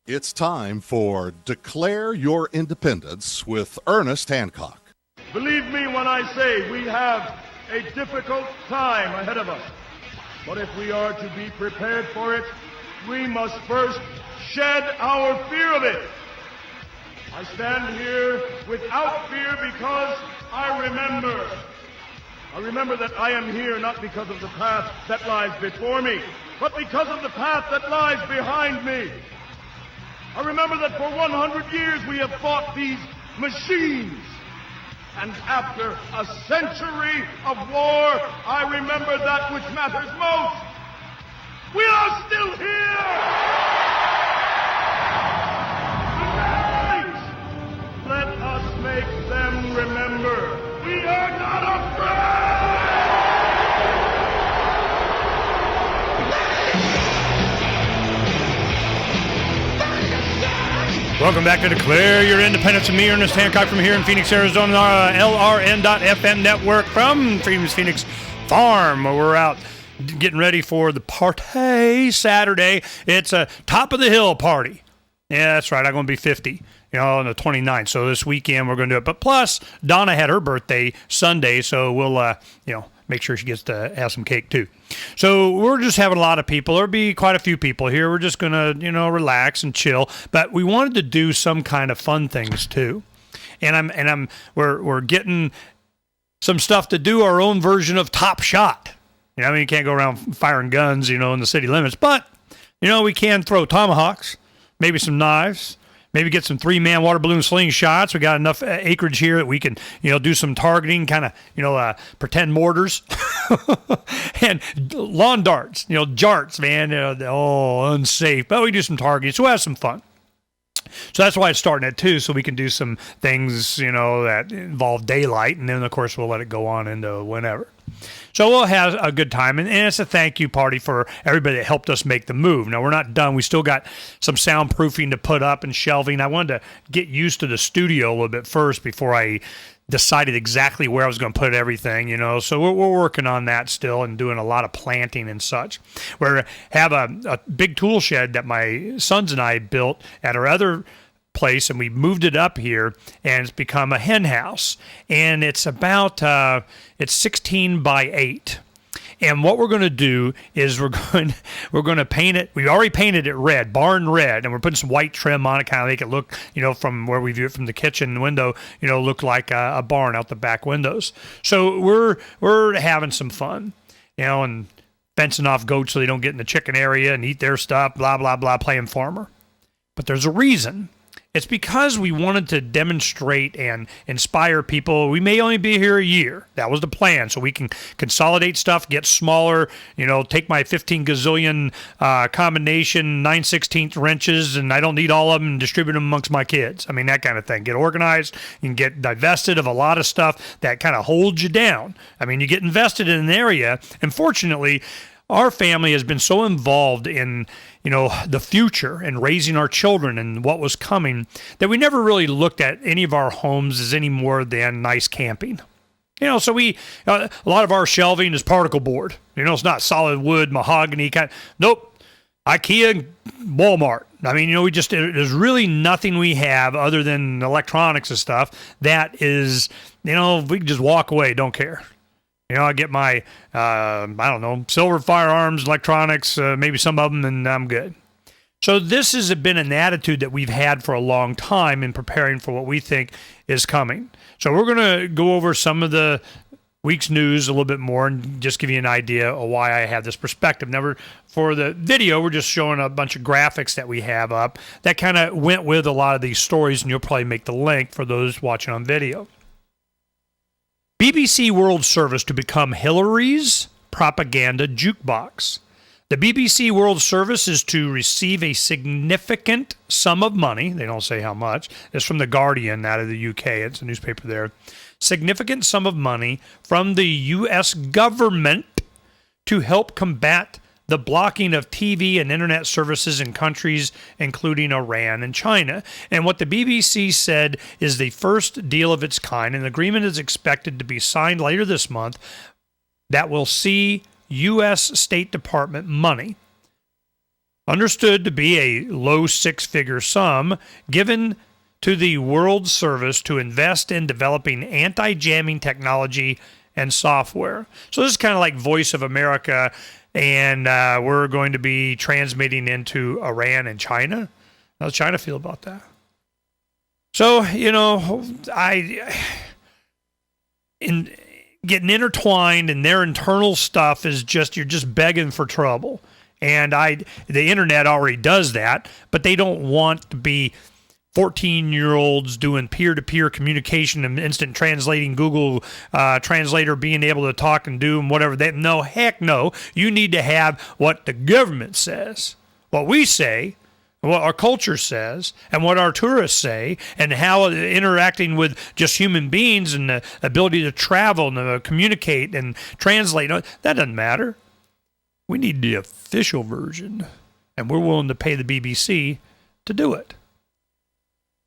It's time for Declare Your Independence with Ernest Hancock. Believe me when I say we have a difficult time ahead of us. But if we are to be prepared for it, we must first shed our fear of it. I stand here without fear because I remember that I am here not because of the path that lies before me, but because of the path that lies behind me. I remember that for 100 years we have fought these machines. And after a century of war, I remember that which matters most. We are still here! Tonight, let us make them remember we are not afraid! Welcome back to Declare Your Independence with me, Ernest Hancock, from here in Phoenix, Arizona, LRN.FM network from Freedom's Phoenix Farm. We're out getting ready for the party Saturday. It's a top of the hill party. Yeah, that's right. I'm going to be 50, on the 29th. So this weekend we're going to do it. But plus, Donna had her birthday Sunday, so we'll, make sure she gets to have some cake too. So we're just having a lot of people. There'll be quite a few people here. We're just going to, relax and chill. But we wanted to do some kind of fun things too. And we're getting some stuff to do our own version of Top Shot. You can't go around firing guns, in the city limits. But, we can throw tomahawks, maybe some knives, maybe get some 3-man water balloon slingshots. We got enough acreage here that we can, do some targeting, kind of, pretend mortars and lawn darts, jarts, man. Unsafe. But we do some targeting. So we'll have some fun. So that's why it's starting at 2, so we can do some things, that involve daylight. And then, of course, we'll let it go on into whenever. So we'll have a good time, and it's a thank you party for everybody that helped us make the move. Now, we're not done. We still got some soundproofing to put up and shelving. I wanted to get used to the studio a little bit first before I decided exactly where I was going to put everything, So we're working on that still and doing a lot of planting and such. We have a big tool shed that my sons and I built at our other place, and we moved it up here, and it's become a hen house, and it's about it's 16 by 8. And what we're going to do is we're going to paint it. We already painted it red, barn red, and we're putting some white trim on it, kind of make it look, from where we view it from the kitchen window, look like a barn out the back windows. So we're having some fun, and fencing off goats so they don't get in the chicken area and eat their stuff, blah blah blah, playing farmer. But there's a reason. It's because we wanted to demonstrate and inspire people. We may only be here a year. That was the plan, so we can consolidate stuff, get smaller, take my 15 gazillion combination 9/16 wrenches, and I don't need all of them, and distribute them amongst my kids. That kind of thing. Get organized and get divested of a lot of stuff that kind of holds you down. You get invested in an area, and fortunately, our family has been so involved in, the future and raising our children and what was coming that we never really looked at any of our homes as any more than nice camping. So we, a lot of our shelving is particle board. It's not solid wood, mahogany kind. Nope. IKEA, Walmart. There's really nothing we have other than electronics and stuff that is, we can just walk away, don't care. I get my, silver firearms, electronics, maybe some of them, and I'm good. So this has been an attitude that we've had for a long time in preparing for what we think is coming. So we're going to go over some of the week's news a little bit more and just give you an idea of why I have this perspective. Now, for the video, we're just showing a bunch of graphics that we have up that kind of went with a lot of these stories, and you'll probably make the link for those watching on video. BBC World Service to become Hillary's propaganda jukebox. The BBC World Service is to receive a significant sum of money. They don't say how much. It's from The Guardian out of the UK. It's a newspaper there. Significant sum of money from the U.S. government to help combat the blocking of TV and internet services in countries including Iran and China. And what the BBC said is the first deal of its kind. An agreement is expected to be signed later this month that will see U.S. State Department money understood to be a low six-figure sum given to the World Service to invest in developing anti-jamming technology and software. So this is kind of like Voice of America, and we're going to be transmitting into Iran and China. How does China feel about that? So, getting intertwined in their internal stuff is you're just begging for trouble. And the internet already does that, but they don't want to be 14-year-olds doing peer-to-peer communication and instant translating, Google Translator being able to talk and do and whatever. No, heck no. You need to have what the government says, what we say, what our culture says, and what our tourists say, and how interacting with just human beings and the ability to travel and communicate and translate, that doesn't matter. We need the official version, and we're willing to pay the BBC to do it.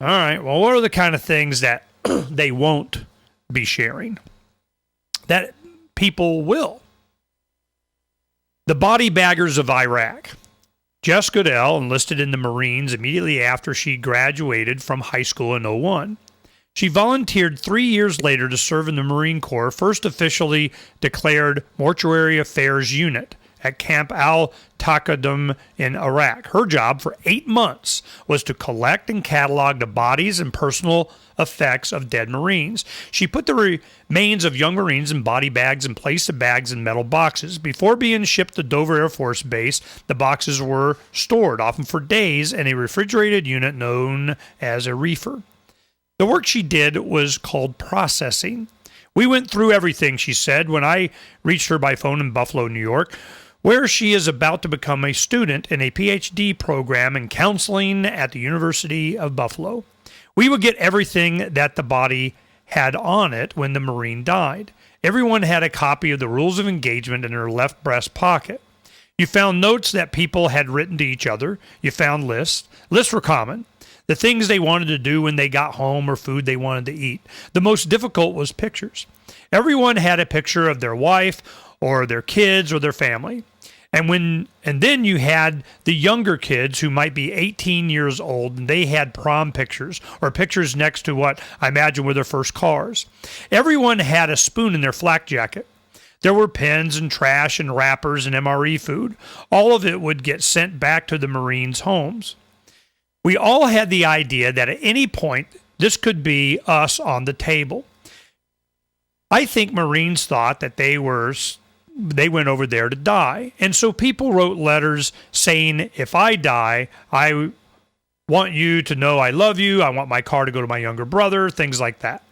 All right, well, what are the kind of things that they won't be sharing that people will? The body baggers of Iraq. Jess Goodell enlisted in the Marines immediately after she graduated from high school in 2001. She volunteered 3 years later to serve in the Marine Corps' first officially declared Mortuary Affairs Unit at Camp Al-Taqaddum in Iraq. Her job for 8 months was to collect and catalog the bodies and personal effects of dead Marines. She put the remains of young Marines in body bags and placed the bags in metal boxes. Before being shipped to Dover Air Force Base, the boxes were stored, often for days, in a refrigerated unit known as a reefer. The work she did was called processing. We went through everything, she said, when I reached her by phone in Buffalo, New York, where she is about to become a student in a PhD program in counseling at the University of Buffalo. We would get everything that the body had on it when the Marine died. Everyone had a copy of the rules of engagement in their left breast pocket. You found notes that people had written to each other. You found lists. Lists were common. The things they wanted to do when they got home or food they wanted to eat. The most difficult was pictures. Everyone had a picture of their wife or their kids or their family. And then you had the younger kids who might be 18 years old, and they had prom pictures or pictures next to what I imagine were their first cars. Everyone had a spoon in their flak jacket. There were pens and trash and wrappers and MRE food. All of it would get sent back to the Marines' homes. We all had the idea that at any point, this could be us on the table. I think Marines thought that they went over there to die. And so people wrote letters saying, if I die, I want you to know I love you. I want my car to go to my younger brother, things like that.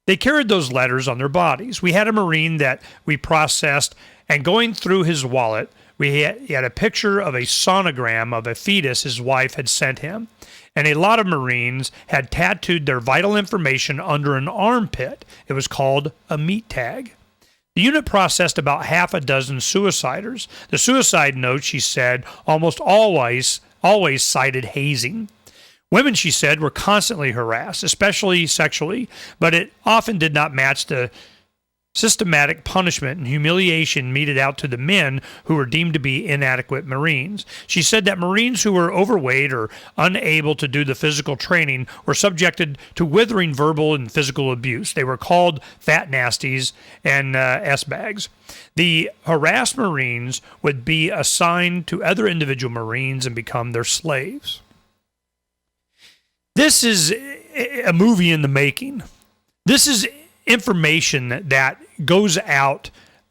They carried those letters on their bodies. We had a Marine that we processed, and going through his wallet, he had a picture of a sonogram of a fetus his wife had sent him. And a lot of Marines had tattooed their vital information under an armpit. It was called a meat tag. The unit processed about half a dozen suiciders. The suicide notes, she said, almost always cited hazing. Women, she said, were constantly harassed, especially sexually, but it often did not match the systematic punishment and humiliation meted out to the men who were deemed to be inadequate Marines. She said that Marines who were overweight or unable to do the physical training were subjected to withering verbal and physical abuse. They were called fat nasties and S-bags. The harassed Marines would be assigned to other individual Marines and become their slaves. This is a movie in the making. This is information that goes out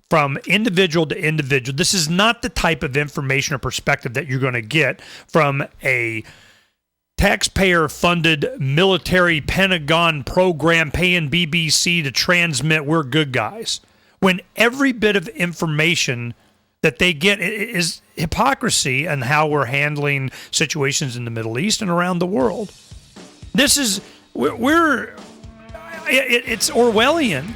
from individual to individual. This is not the type of information or perspective that you're going to get from a taxpayer-funded military Pentagon program paying BBC to transmit we're good guys. When every bit of information that they get is hypocrisy in how we're handling situations in the Middle East and around the world. This is, it's Orwellian.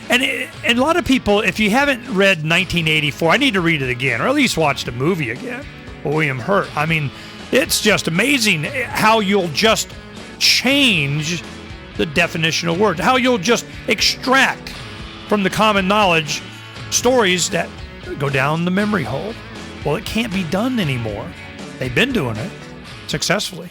And a lot of people, if you haven't read 1984, I need to read it again, or at least watch the movie again, William Hurt. I mean, it's just amazing how you'll just change the definition of words, how you'll just extract from the common knowledge stories that go down the memory hole. Well, it can't be done anymore. They've been doing it successfully.